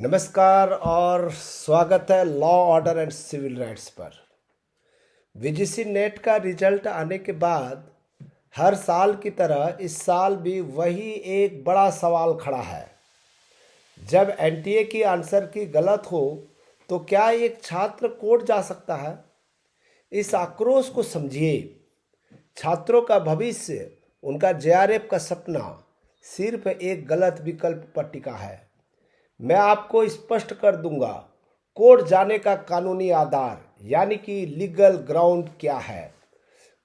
नमस्कार और स्वागत है law order and civil rights पर। वीजीसी नेट का रिजल्ट आने के बाद हर साल की तरह इस साल भी वही एक बड़ा सवाल खड़ा है। जब एनटीए की आंसर की गलत हो तो क्या एक छात्र कोर्ट जा सकता है? इस आक्रोश को समझिए। छात्रों का भविष्य, उनका जेआरएफ का सपना सिर्फ एक गलत विकल्प पर टिका है। मैं आपको स्पष्ट कर दूंगा कोर्ट जाने का कानूनी आधार यानी कि लीगल ग्राउंड क्या है,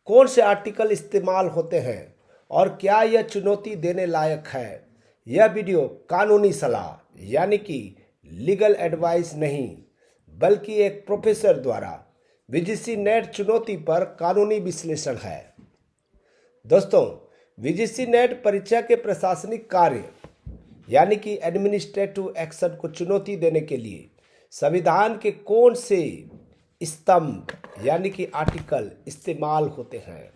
कौन से आर्टिकल इस्तेमाल होते हैं और क्या यह चुनौती देने लायक है। यह वीडियो कानूनी सलाह यानी कि लीगल एडवाइस नहीं, बल्कि एक प्रोफेसर द्वारा वीजीसी नेट चुनौती पर कानूनी विश्लेषण है। दोस्तों, वीजीसी नेट परीक्षा के प्रशासनिक कार्य यानी कि एडमिनिस्ट्रेटिव एक्शन को चुनौती देने के लिए संविधान के कौन से स्तंभ यानी कि आर्टिकल इस्तेमाल होते हैं।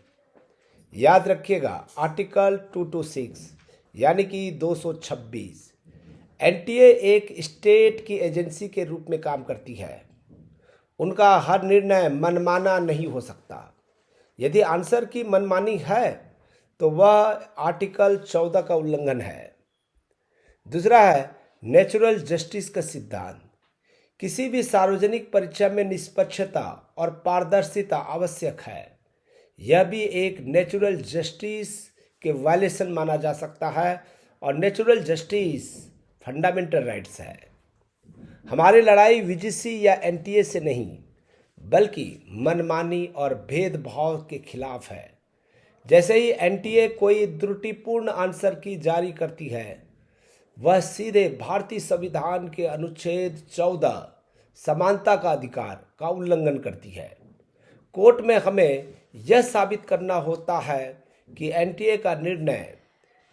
याद रखिएगा, आर्टिकल 226 यानी कि 226। एनटीए एक स्टेट की एजेंसी के रूप में काम करती है। उनका हर निर्णय मनमाना नहीं हो सकता। यदि आंसर की मनमानी है तो वह आर्टिकल 14 का उल्लंघन है। दूसरा है नेचुरल जस्टिस का सिद्धांत। किसी भी सार्वजनिक परीक्षा में निष्पक्षता और पारदर्शिता आवश्यक है। यह भी एक नेचुरल जस्टिस के वायलेशन माना जा सकता है और नेचुरल जस्टिस फंडामेंटल राइट्स है। हमारी लड़ाई वीजीसी या एनटीए से नहीं, बल्कि मनमानी और भेदभाव के खिलाफ है। जैसे ही एनटीए कोई त्रुटिपूर्ण आंसर की जारी करती है, वह सीधे भारतीय संविधान के अनुच्छेद 14 समानता का अधिकार का उल्लंघन करती है। कोर्ट में हमें यह साबित करना होता है कि एनटीए का निर्णय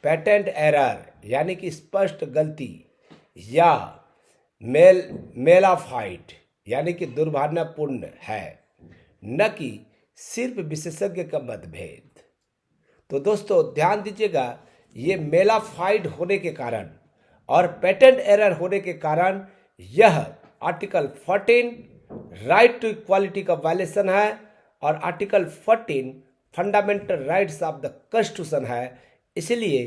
पेटेंट एरर यानी कि स्पष्ट गलती या मेलाफाइड यानी कि दुर्भावनापूर्ण है, न कि सिर्फ विशेषज्ञ का मतभेद। तो दोस्तों ध्यान दीजिएगा, ये मेलाफाइड होने के कारण और पेटेंट एरर होने के कारण यह आर्टिकल 14 राइट टू इक्वालिटी का वायलेशन है और article 14 fundamental rights of the constitution है। इसलिए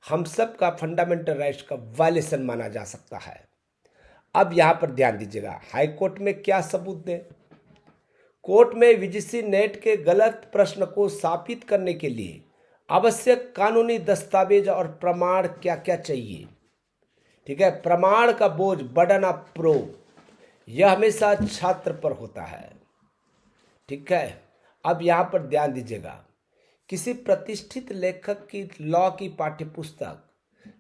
हम सब का फंडामेंटल राइट्स का वायलेशन माना जा सकता है। अब यहाँ पर ध्यान दीजिएगा, हाई कोर्ट में क्या सबूत दें। कोर्ट में वीजीसी नेट के गलत प्रश्न को साबित करने के लिए आवश्यक कानूनी दस्तावेज और प्रमाण क्या क्या चाहिए। ठीक है, प्रमाण का बोझ, बर्डन ऑफ प्रूफ, यह हमेशा छात्र पर होता है। ठीक है, अब यहाँ पर ध्यान दीजिएगा, किसी प्रतिष्ठित लेखक की लॉ की पाठ्यपुस्तक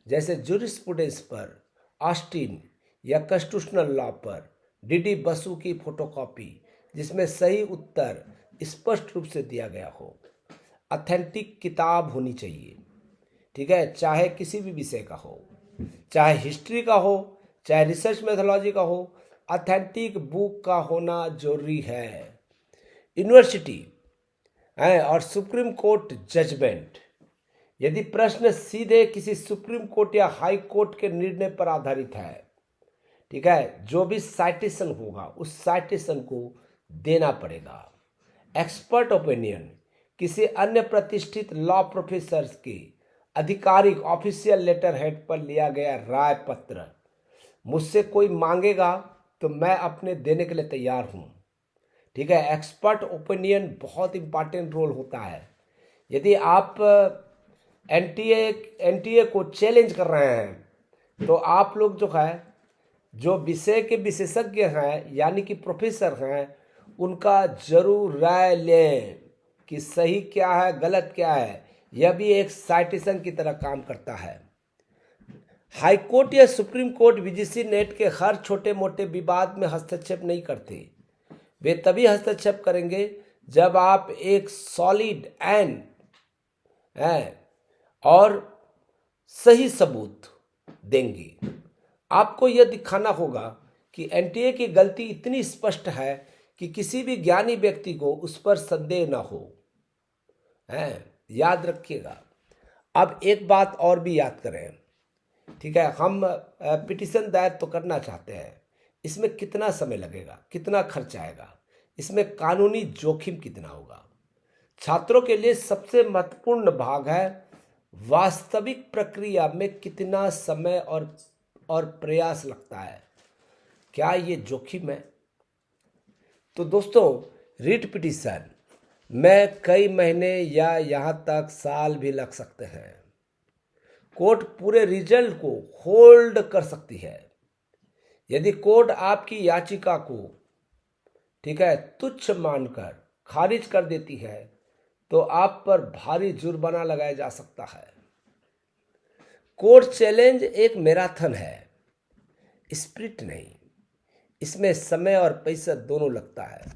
जैसे जूरिस्प्रूडेंस पर, ऑस्टिन या कॉन्स्टिट्यूशनल लॉ पर डीडी बसु की फोटोकॉपी जिसमें सही उत्तर स्पष्ट रूप से दिया गया हो, ऑथेंटिक किताब होनी चाहिए। ठीक है, चाहे किसी भी विषय का हो, चाहे हिस्ट्री का हो, चाहे रिसर्च मेथोलॉजी का हो, ऑथेंटिक बुक का होना जरूरी है। यूनिवर्सिटी और सुप्रीम कोर्ट जजमेंट, यदि प्रश्न सीधे किसी सुप्रीम कोर्ट या हाई कोर्ट के निर्णय पर आधारित है, ठीक है, जो भी साइटेशन होगा उस साइटेशन को देना पड़ेगा। एक्सपर्ट ओपिनियन, किसी अन्य प्रतिष्ठित लॉ प्रोफेसर्स की आधिकारिक ऑफिशियल लेटर हेड पर लिया गया राय पत्र मुझसे कोई मांगेगा तो मैं अपने देने के लिए तैयार हूँ। ठीक है, एक्सपर्ट ओपिनियन बहुत इंपॉर्टेंट रोल होता है। यदि आप एनटीए को चैलेंज कर रहे हैं तो आप लोग जो है, जो विषय के विशेषज्ञ हैं यानी कि प्रोफेसर हैं, उनका जरूर राय लें कि सही क्या है, गलत क्या है। यह भी एक साइटेशन की तरह काम करता है। हाई कोर्ट या सुप्रीम कोर्ट वीजीसी नेट के हर छोटे मोटे विवाद में हस्तक्षेप नहीं करते। वे तभी हस्तक्षेप करेंगे जब आप एक सॉलिड एंड और सही सबूत देंगे। आपको यह दिखाना होगा कि एनटीए की गलती इतनी स्पष्ट है कि किसी भी ज्ञानी व्यक्ति को उस पर संदेह न हो। याद रखिएगा। अब एक बात और भी याद करें, ठीक है, हम पिटीशन दायर तो करना चाहते हैं, इसमें कितना समय लगेगा, कितना खर्च आएगा, इसमें कानूनी जोखिम कितना होगा। छात्रों के लिए सबसे महत्वपूर्ण भाग है वास्तविक प्रक्रिया में कितना समय और प्रयास लगता है, क्या ये जोखिम है। तो दोस्तों, रिट पिटीशन में कई महीने या यहाँ तक साल भी लग सकते हैं। कोर्ट पूरे रिजल्ट को होल्ड कर सकती है। यदि कोर्ट आपकी याचिका को, ठीक है, तुच्छ मानकर खारिज कर देती है तो आप पर भारी जुर्माना लगाया जा सकता है। कोर्ट चैलेंज एक मैराथन है, स्प्रिंट नहीं। इसमें समय और पैसा दोनों लगता है।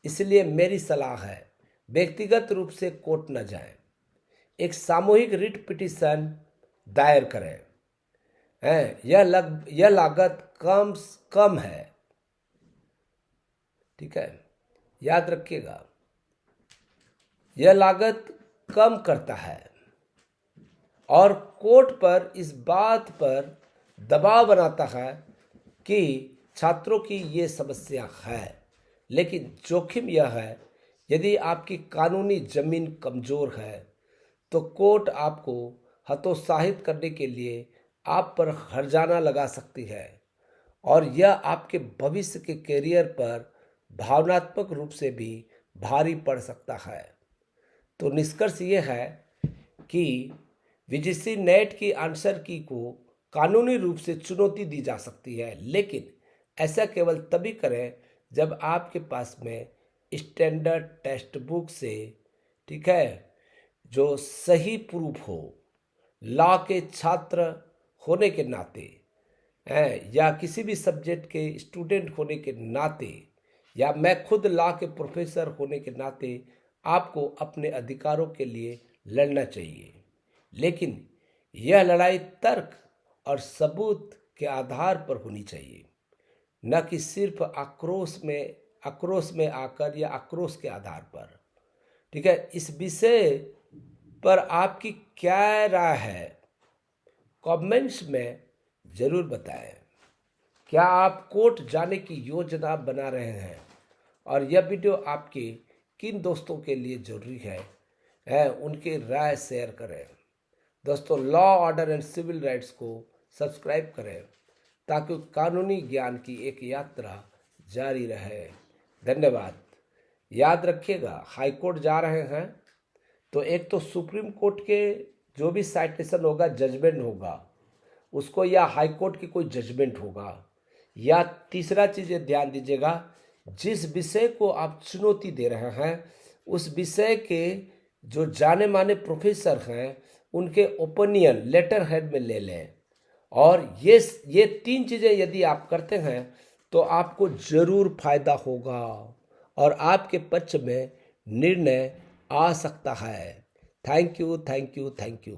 इसलिए मेरी सलाह है, व्यक्तिगत रूप से कोर्ट न जाएं, एक सामूहिक रिट पिटीशन दायर करें। यह लागत कम है, ठीक है, याद रखिएगा, यह लागत कम करता है और कोर्ट पर इस बात पर दबाव बनाता है कि छात्रों की ये समस्या है। लेकिन जोखिम यह है, यदि आपकी कानूनी जमीन कमजोर है तो कोर्ट आपको हतोत्साहित करने के लिए आप पर हर्जाना लगा सकती है और यह आपके भविष्य के कैरियर पर भावनात्मक रूप से भी भारी पड़ सकता है। तो निष्कर्ष ये है कि वीजीसी नेट की आंसर की को कानूनी रूप से चुनौती दी जा सकती है, लेकिन ऐसा केवल तभी करें जब आपके पास में स्टैंडर्ड टेक्स्ट बुक से, ठीक है, जो सही प्रूफ हो, लॉ के छात्र होने के नाते या किसी भी सब्जेक्ट के स्टूडेंट होने के नाते या मैं खुद लॉ के प्रोफेसर होने के नाते आपको अपने अधिकारों के लिए लड़ना चाहिए। लेकिन यह लड़ाई तर्क और सबूत के आधार पर होनी चाहिए, न कि सिर्फ आक्रोश में आकर या आक्रोश के आधार पर। ठीक है, इस विषय पर आपकी क्या राय है, कमेंट्स में ज़रूर बताएं। क्या आप कोर्ट जाने की योजना बना रहे हैं और यह वीडियो आपके किन दोस्तों के लिए ज़रूरी है उनकी राय शेयर करें। दोस्तों, law order and civil rights को सब्सक्राइब करें ताकि कानूनी ज्ञान की एक यात्रा जारी रहे। धन्यवाद। याद रखिएगा, हाई कोर्ट जा रहे हैं तो एक तो सुप्रीम कोर्ट के जो भी साइटेशन होगा, जजमेंट होगा उसको, या हाई कोर्ट की कोई जजमेंट होगा, या तीसरा चीज़ ये ध्यान दीजिएगा, जिस विषय को आप चुनौती दे रहे हैं उस विषय के जो जाने माने प्रोफेसर हैं उनके ओपिनियन लेटर हेड में ले लें। और ये तीन चीज़ें यदि आप करते हैं तो आपको ज़रूर फायदा होगा और आपके पक्ष में निर्णय आ सकता है। Thank you, thank you, thank you.